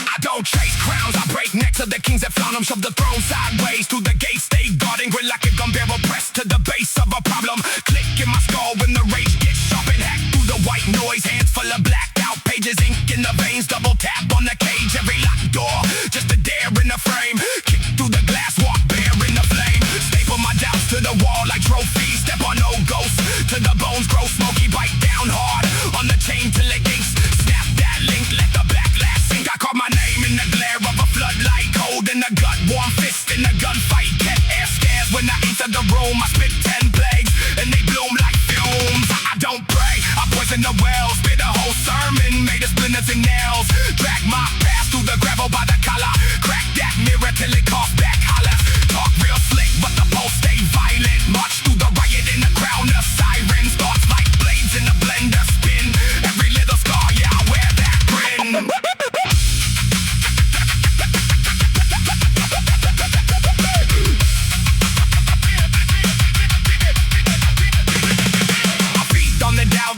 I don't chase crowns, I break necks of the kings that found them. Shove the throne sideways through the gates, stay guarding. Grit like a gun barrel pressed to the base of a problem. Click in my skull when the rage gets sharp and hack through the white noise. Hands full of blacked out pages, ink in the veins. Double tap on the cage, every locked door, just a dare in the frame. Kick through the glass, walk bare in the flame. Staple my doubts to the wall like trophies. Step on no ghosts, to the bones grow smoky. Bite down hard on the chain till it inks. Snap that link, let the backlash sink. I call my name in the glare of a floodlight. Cold in the gut, warm fist in the gunfight. Get air scares when I enter the room. I spit 10 plagues and they bloom like fumes. I don't pray, I poison the well. Spit a whole sermon made of splinters and nails. Drag my past through the gravel by the collar. Crack that mirror till it coughs back holler. Talk real slick but the pulse stay violent. March through the riot in the crown of sirens. Thoughts like blades in a blender spin. Every little scar, yeah, I wear that grin.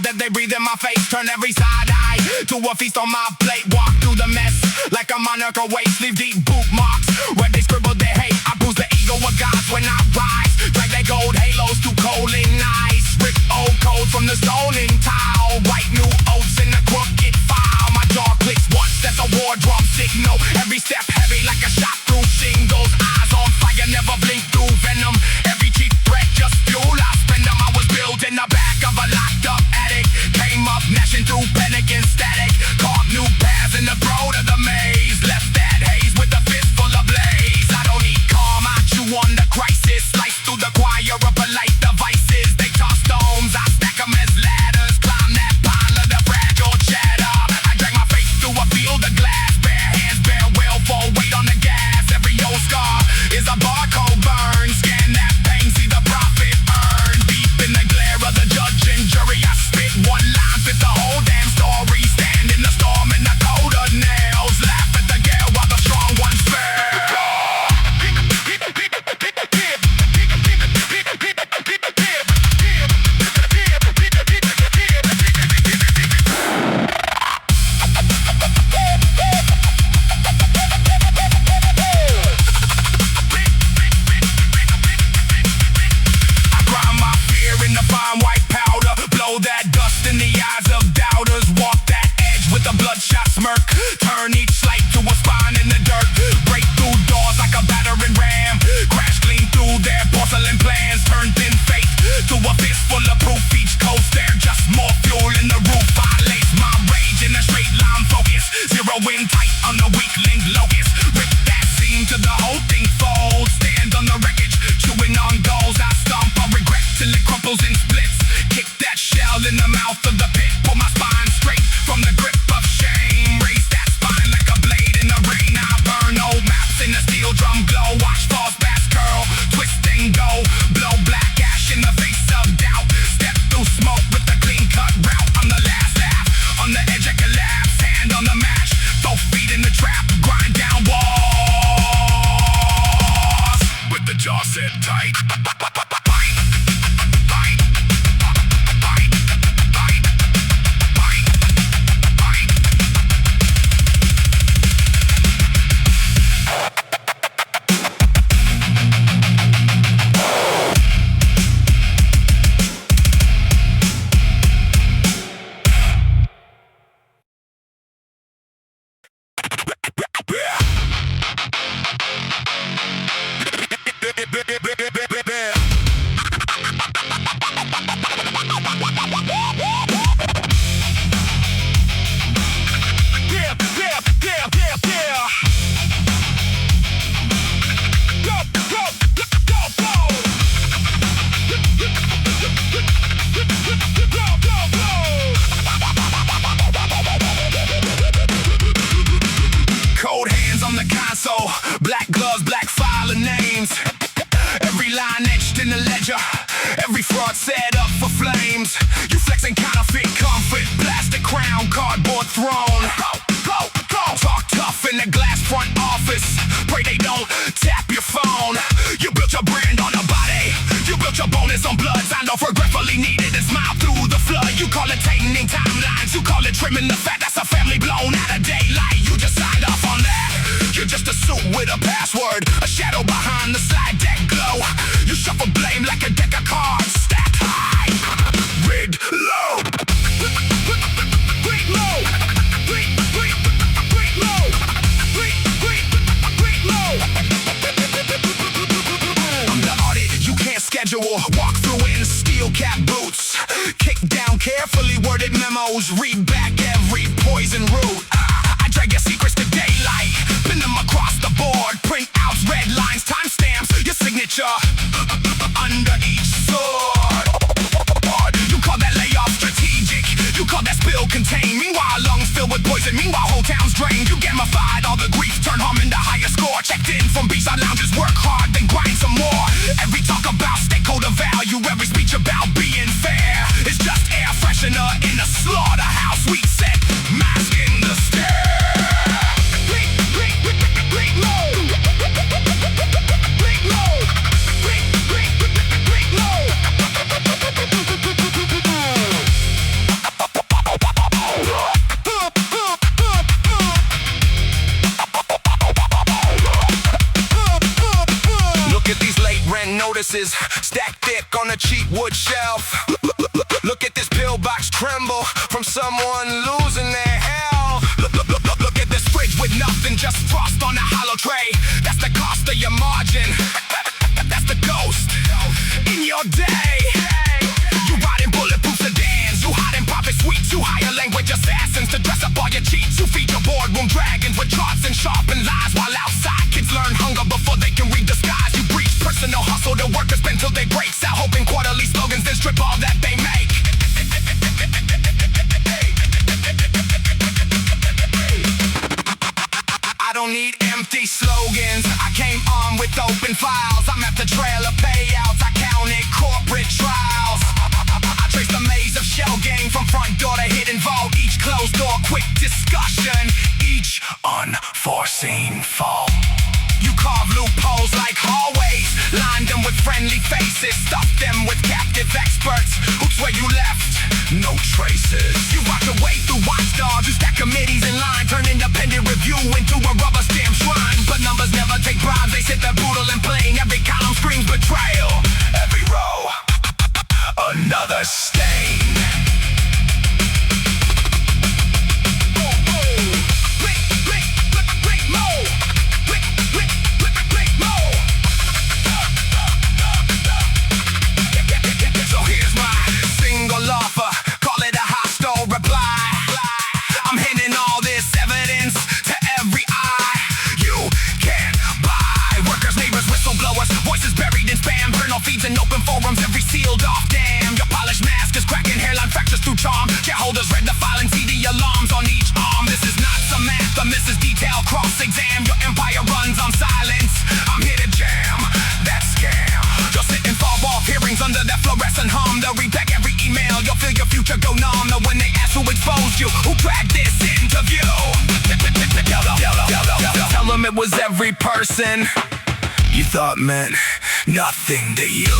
That they breathe in my face, turn every side eye to a feast on my plate. Walk through the mess like a monarch awaits. Leave deep boot marks where they scribble their hate. I bruise the ego of gods when I rise. Drag their gold halos through coal and ice. Rip old codes from the stone and tile. Write new oaths in a crooked file. My jaw clicks once, that's a war drum signal. Every step heavy like a shot through shingles. Eyes on fire, never blink through venom. Every cheap threat just fuel, I spend them. I was built in the back of a locked up attic. Came up gnashing through panic and static. Carved new paths in the throat of the maze. Left that haze with a fist full of blaze. I don't need calm, I chew on the crisis. Slice through the choir of polite devices. They toss stones, I stack them as ladders. Climb that pile of the fragile chatter. I drag my face through a field of glass. Bare hands, bare will, fall weight on the gas. Every old scar is a barcode burn. Scan that pain, see the profit earned. Deep in the glare of the judge and jury, I spit one line, fit the whole damn story. Stand in the storm in the cold of nails. Laugh at the gale while the strong ones fail. Bloodshot smirk, turn each slight to a spine in the dirt. Break through doors like a battering ram. Crash clean through their porcelain plans. Turn thin fate to a fist full of proof. Each coast they're just more fuel in the roof. I lace my rage in a straight line focus. Zero in tight on the weak link locust. Rip that seam to the whole thing folds. Stand on the wreckage, chewing on goals. I stomp on regret till it crumples and splits. Kick that shell in the mouth of the pit. Pull my spine straight from the grip of shame. Raise that spine like a blade in the rain. I burn old maps in the steel drum glow. Watch false bass curl, twist and go. Blow black ash in the face of doubt. Step through smoke with the clean cut route. I'm the last laugh, on the edge of collapse. Hand on the match, both feet in the trap. Grind down walls with the jaw set tight. Bite, bite, fraud set up for flames. You flexing counterfeit comfort, plastic crown, cardboard throne. Talk tough in the glass front office. Pray they don't tap your phone. You built your brand on a body. You built your bonus on blood. Signed off regretfully needed and smile through the flood. You call it tightening timelines. You call it trimming the fat. That's a family blown out of daylight. You just signed off on that. You're just a suit with a password. A shadow behind the slide deck glow. You shuffle blame like a deck of cards. Stacked high, rigged low. Rigged low. Walk through in steel cap boots. Kick down carefully worded memos. Read back every poison root. I drag your secrets to daylight. Pin them across the board. Print outs, red lines, timestamps. Your signature under each sword. You call that layoff strategic. You call that spill contained. Meanwhile lungs filled with poison. Meanwhile whole towns drained. You gamified all the grief. Turn harm into higher score. Checked in from beachside lounges. Work hard then grind some more. Every talk about stakeholder value, every speech about being fair, it's just air freshener in a slaughterhouse. We set mask in the stare. Bleak low. Bleak low. Bleak low. Look at these late rent notices stacked thick on a cheap wood shelf. Look at this pillbox tremble from someone losing their health. Look at this fridge with nothing, just frost on a hollow tray. That's the cost of your margin. That's the ghost in your day. You ride in bulletproof sedans. You hide in profit suites. You hire language assassins to dress up all your cheats. You feed your boardroom dragons with charts and sharpened lies. While outside kids learn hunger before they can read the skies. You breach personal hustle. The workers spend till they break. Out hoping quarterly slogans, then strip all that they make. I don't need empty slogans. I came armed with open files. I'm at the trail of payouts. I counted corporate trials. I traced the maze of shell game from front door to hidden vault. Each closed door, quick discussion. Each unforeseen fall. You carve loopholes like hallways. Line them with friendly faces. Stuff them with captive experts. Hooks where you left, no traces. You rock your way through watchdogs. You stack committees in line. Turn independent review into a rubber stamp shrine. But numbers never take bribes. They sit there brutal and plain. Every column screams betrayal. Every row, another stain. Feeds in open forums, every sealed off dam. Your polished mask is cracking, hairline fractures through charm. Shareholders read the file and see the alarms on each arm. This is not some math, the miss is detail cross-exam. Your empire runs on silence. I'm here to jam that scam. You'll sit in far-off hearings under that fluorescent hum. They'll read back every email, you'll feel your future go numb. Now when they ask who exposed you, who dragged this interview, tell them it was every person you thought meant nothing to you.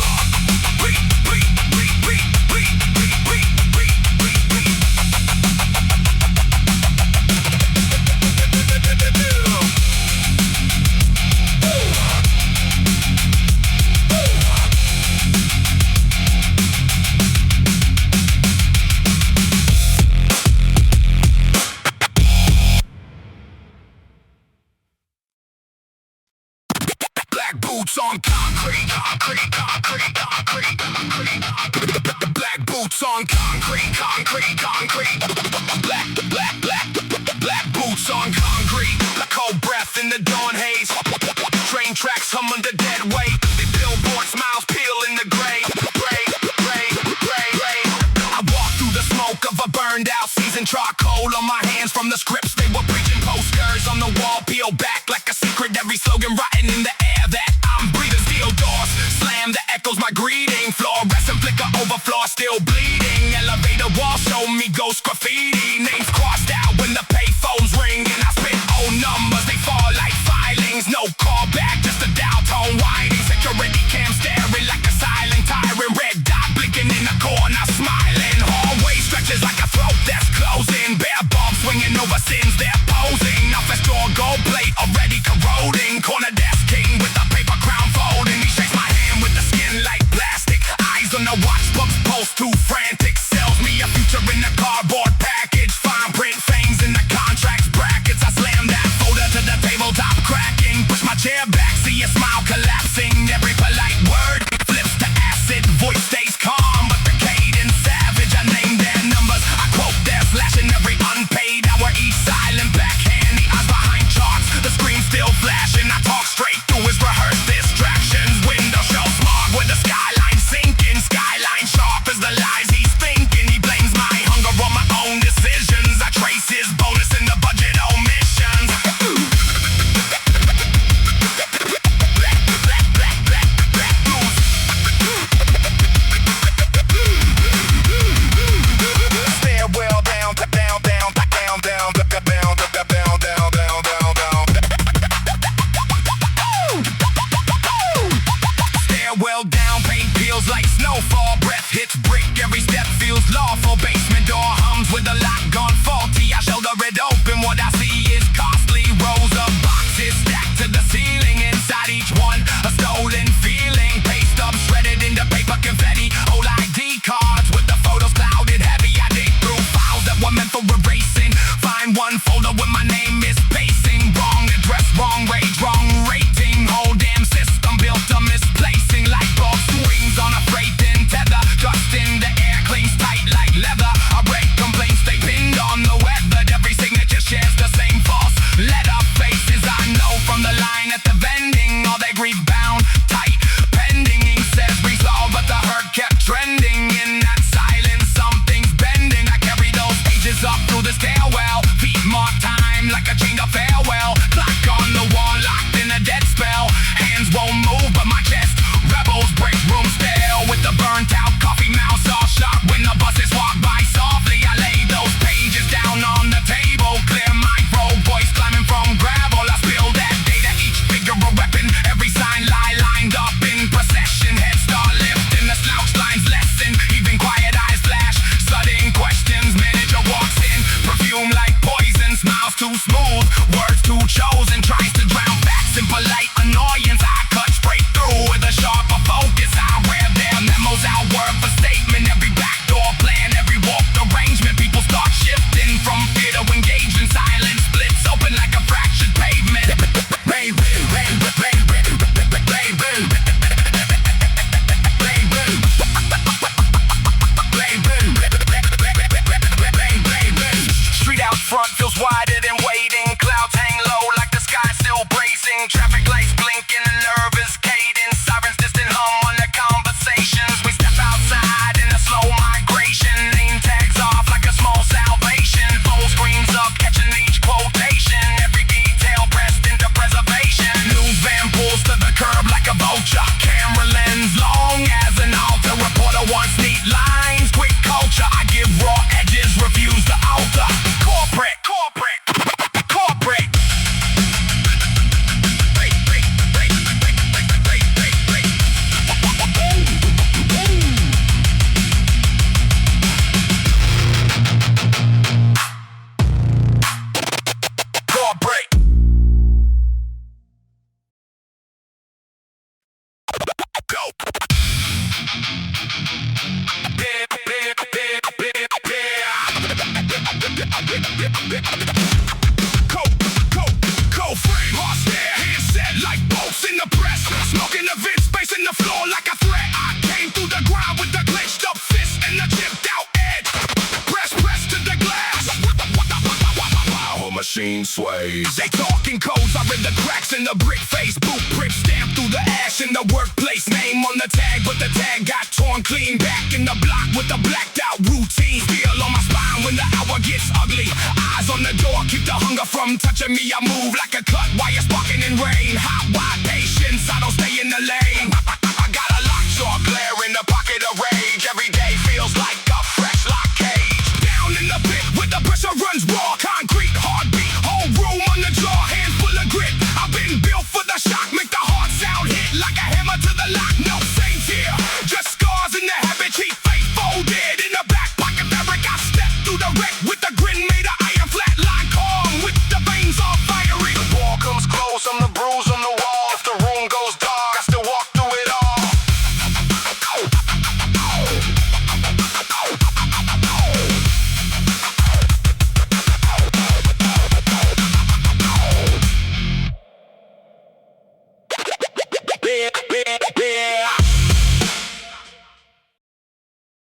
Black boots on concrete, concrete, concrete, concrete, concrete. Black boots on concrete, concrete, concrete. Black boots on concrete. Cold breath in the dawn haze. Train tracks hum under dead weight. The billboard smiles peel in the gray. I walk through the smoke of a burned out seasoned charcoal on my hands from the scripts they were preaching. Posters on the wall peel back like a secret. Every slogan rotting in the air that I'm breathing. Steel doors slam that echoes my greeting. Fluorescent flicker the floor still bleeding. Elevator wall show me ghost graffiti. Names crossed out when the payphones ring, and I spit old numbers, they fall like filings. No call back, just a dial tone whining. Security cam staring like a silent tyrant. Red dot blinking in the corner, smiling. Hallway stretches like a throat that's closing. Bare bombs swinging over sins, they're posing. Now fest door gold plate already corroding. Corner desk king with a paper crown folding. He shakes my hand with the skin like plastic. Eyes on the watch, books post too frantic. Sells me a future in a cardboard package. Fine print fangs in the contracts brackets. I slam that folder to the tabletop cracking. Push my chair back, see a smile collapsing. Every polite word flips to acid. Voice stays calm, but the cadence savage. I name their numbers, I quote their slashing. Every unpaid hour, each silent backhand. The eyes behind charts, the screen still flashing. I talk straight through his rehearsed distractions. Window show smog with the skyline sinking. Skyline sharp as the lies he's thinking. He blames my hunger on my own decisions. I trace his bonus in the budget omissions. Stairwell down, down, down, down, down, down, down, down, down, down, down. Stairwell down, paint peels like snowfall. Breath hits brick, every step feels lawful. Basement door hums with the lock gone faulty. I shoulder it open, what I see is costly. Rows of boxes stacked to the ceiling. Inside each one, a stolen feeling. Paste up, shredded into paper confetti. Old ID cards with the photos clouded heavy. I dig through files that were meant for erasing. Find one folder with my name is pacing. Wrong address, wrong rage, wrong rating. Whole damn system built to misplacing. Light bulb swings on a freight and tether. Dust in the air, cleans tight like leather. I break complaints, they pinned on the weather. Every signature shares the same false letter. Faces I know from the line at the vending. All they grief bound, tight, pending. Ink says resolve, but the hurt kept trending. In that silence, something's bending. I carry those pages up through the stairwell. Feet mark time like a chained up farewell. Clock on the wall, locked in a dead spell. Hands won't move, but my chest rebels. Break room stale with the burnt out coffee mouse all shut. When the buses walk by softly, I lay those pages down on the table. Clear micro voice climbing from gravel. I spill that data, each figure a weapon. Every sign lie lined up in procession. Head start lifting, the slouch lines lessen. Even quiet eyes flash, sudden questions. Manager walks in, perfume like poison. Smiles too smooth, words too chosen. Tries to drown facts in polite annoyance. I cut straight through with a sharper focus. I wear their memos out, word for statement. Every backdoor plan, every warped arrangement. People start shifting from fear to engage in silence. Splits open like a fractured pavement. Street out front feels wider than waiting. Clouds hang low like the sky still bracing. Traffic lights blinking, nervous cadence. Sirens distant hum on the conversations. We step outside in a slow migration. Name tags off like a small salvation. Phone screens up, catching each quotation. Every detail pressed into preservation. News van pulls to the curb like a vulture. Camera lens long as an altar. Reporter wants neat lines, quick culture. I give raw edges, refuse to alter. Corporate, corporate, corporate. Corporate. Go. Go frame, horse there, handset like bolts in the press. Smoking the vent, spacing the floor like a threat. I came through the ground with the clenched up fist and the chipped out edge. Press to the glass. Power machine sways. They talking codes, I read the cracks in the brick face. Boot print stamped through the ash in the workplace. Name on the tag, but the tag got torn clean. Back in the block with the blacked out routine. Feel on my spine when the hour gets ugly. Eyes on the door, keep the hunger from touching me. I move like a cut while you're sparking in rain. Hot wide patience, I don't stay in the lane.